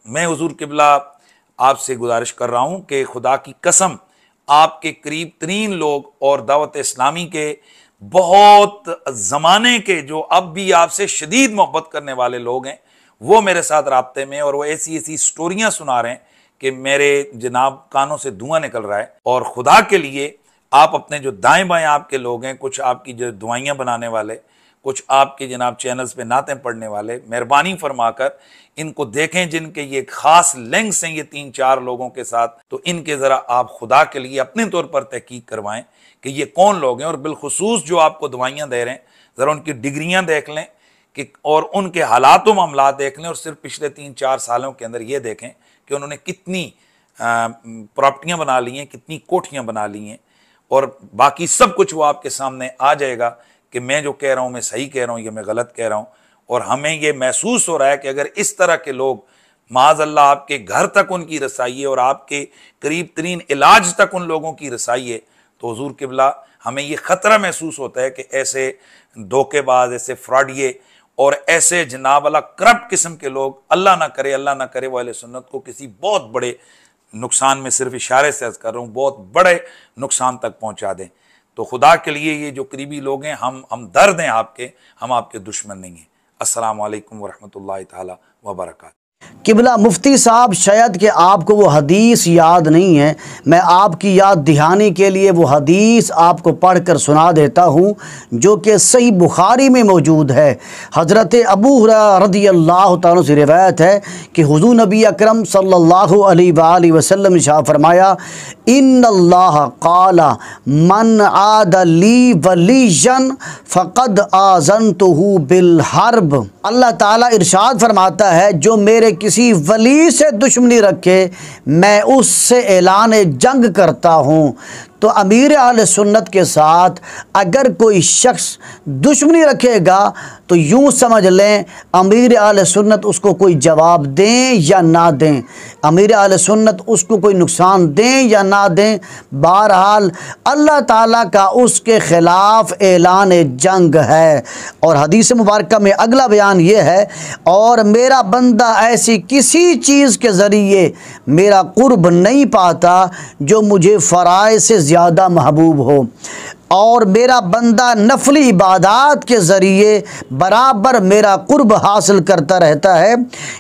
میں حضور قبلہ آپ سے گزارش کر رہا ہوں کہ خدا کی قسم آپ کے قریب ترین لوگ اور دعوت اسلامی کے بہت زمانے کے جو اب بھی آپ سے شدید محبت کرنے والے لوگ ہیں وہ میرے ساتھ رابطے میں، اور وہ ایسی سٹوریاں سنا رہے ہیں کہ میرے جناب کانوں سے دھواں نکل رہا ہے۔ اور خدا کے لیے آپ اپنے جو دائیں بائیں آپ کے لوگ ہیں، کچھ آپ کی جو دعائیاں بنانے والے، کچھ آپ کے جناب چینلز پہ نعتیں پڑھنے والے، مہربانی فرما کر ان کو دیکھیں جن کے یہ خاص لنکس ہیں یہ 3-4 لوگوں کے ساتھ، تو ان کے ذرا آپ خدا کے لیے اپنے طور پر تحقیق کروائیں کہ یہ کون لوگ ہیں، اور بالخصوص جو آپ کو دعائیاں دے رہے ہیں ذرا ان کی ڈگریاں دیکھ لیں کہ اور ان کے حالات و معاملات دیکھ لیں، اور صرف پچھلے 3-4 سالوں کے اندر یہ دیکھیں کہ انہوں نے کتنی پراپرٹیاں بنا لی ہیں، کتنی کوٹھیاں بنا لی ہیں، اور باقی سب کچھ وہ آپ کے سامنے آ جائے گا کہ میں جو کہہ رہا ہوں میں صحیح کہہ رہا ہوں یا میں غلط کہہ رہا ہوں۔ اور ہمیں یہ محسوس ہو رہا ہے کہ اگر اس طرح کے لوگ معاذ اللہ آپ کے گھر تک ان کی رسائی ہے اور آپ کے قریب ترین علاج تک ان لوگوں کی رسائی ہے، تو حضور قبلہ ہمیں یہ خطرہ محسوس ہوتا ہے کہ ایسے دھوکے باز، ایسے فراڈیے اور ایسے جناب اللہ کرپٹ قسم کے لوگ اللہ نہ کرے وہ اہل سنت کو کسی بہت بڑے نقصان میں، صرف اشارے سے عرض کر رہا ہوں، بہت بڑے نقصان تک پہنچا دیں۔ تو خدا کے لیے یہ جو قریبی لوگ ہیں ہم درد ہیں آپ کے، ہم آپ کے دشمن نہیں ہیں۔ السلام علیکم ورحمۃ اللہ تعالی وبرکاتہ۔ قبلہ مفتی صاحب، شاید کہ آپ کو وہ حدیث یاد نہیں ہے، میں آپ کی یاد دہانی کے لیے وہ حدیث آپ کو پڑھ کر سنا دیتا ہوں جو کہ صحیح بخاری میں موجود ہے۔ حضرت ابو ہریرہ رضی اللہ تعالیٰ سے روایت ہے کہ حضور نبی اکرم صلی اللہ علیہ وآلہ وسلم نے ارشاد فرمایا، ان اللہ قال من عاد لی ولیا فقد آذنتہ بالحرب۔ اللہ تعالیٰ ارشاد فرماتا ہے جو میرے کسی ولی سے دشمنی رکھے میں اس سے اعلان جنگ کرتا ہوں۔ تو امیر اہل سنت کے ساتھ اگر کوئی شخص دشمنی رکھے گا تو یوں سمجھ لیں امیر اہل سنت اس کو کوئی جواب دیں یا نہ دیں، امیر اہل سنت اس کو کوئی نقصان دیں یا نہ دیں، بہرحال اللہ تعالیٰ کا اس کے خلاف اعلان جنگ ہے۔ اور حدیث مبارکہ میں اگلا بیان یہ ہے، اور میرا بندہ ایسی کسی چیز کے ذریعے میرا قرب نہیں پاتا جو مجھے فرائض سے زیادہ محبوب ہو، اور میرا بندہ نفلی عبادات کے ذریعے برابر میرا قرب حاصل کرتا رہتا ہے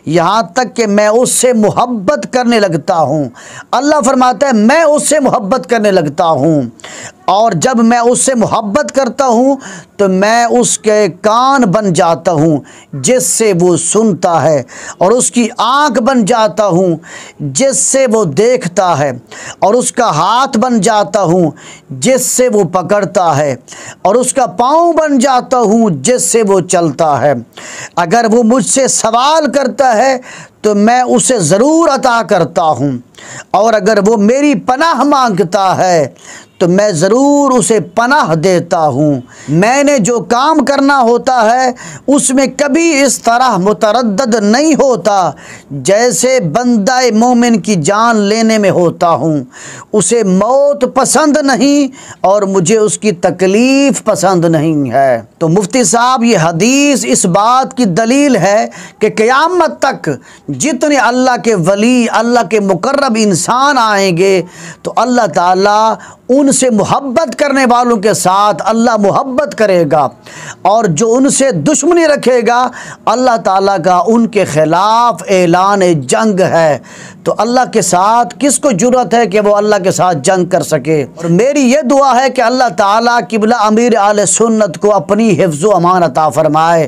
یہاں تک کہ میں اس سے محبت کرنے لگتا ہوں۔ اللہ فرماتا ہے میں اس سے محبت کرنے لگتا ہوں، اور جب میں اس سے محبت کرتا ہوں تو میں اس کے کان بن جاتا ہوں جس سے وہ سنتا ہے، اور اس کی آنکھ بن جاتا ہوں جس سے وہ دیکھتا ہے، اور اس کا ہاتھ بن جاتا ہوں جس سے وہ پکڑتا ہے، اور اس کا پاؤں بن جاتا ہوں جس سے وہ چلتا ہے۔ اگر وہ مجھ سے سوال کرتا ہے تو میں اسے ضرور عطا کرتا ہوں، اور اگر وہ میری پناہ مانگتا ہے تو میں ضرور اسے پناہ دیتا ہوں۔ میں نے جو کام کرنا ہوتا ہے اس میں کبھی اس طرح متردد نہیں ہوتا جیسے بندہ مومن کی جان لینے میں ہوتا ہوں۔ اسے موت پسند نہیں اور مجھے اس کی تکلیف پسند نہیں ہے۔ تو مفتی صاحب یہ حدیث اس بات کی دلیل ہے کہ قیامت تک جتنے اللہ کے ولی، اللہ کے مقرب انسان آئیں گے تو اللہ تعالیٰ ان سے محبت کرنے والوں کے ساتھ اللہ محبت کرے گا، اور جو ان سے دشمنی رکھے گا اللہ تعالیٰ کا ان کے خلاف اعلان جنگ ہے۔ تو اللہ کے ساتھ کس کو جرأت ہے کہ وہ اللہ کے ساتھ جنگ کر سکے؟ اور میری یہ دعا ہے کہ اللہ تعالیٰ قبلہ امیر اہل سنت کو اپنی حفظ و امان عطا فرمائے۔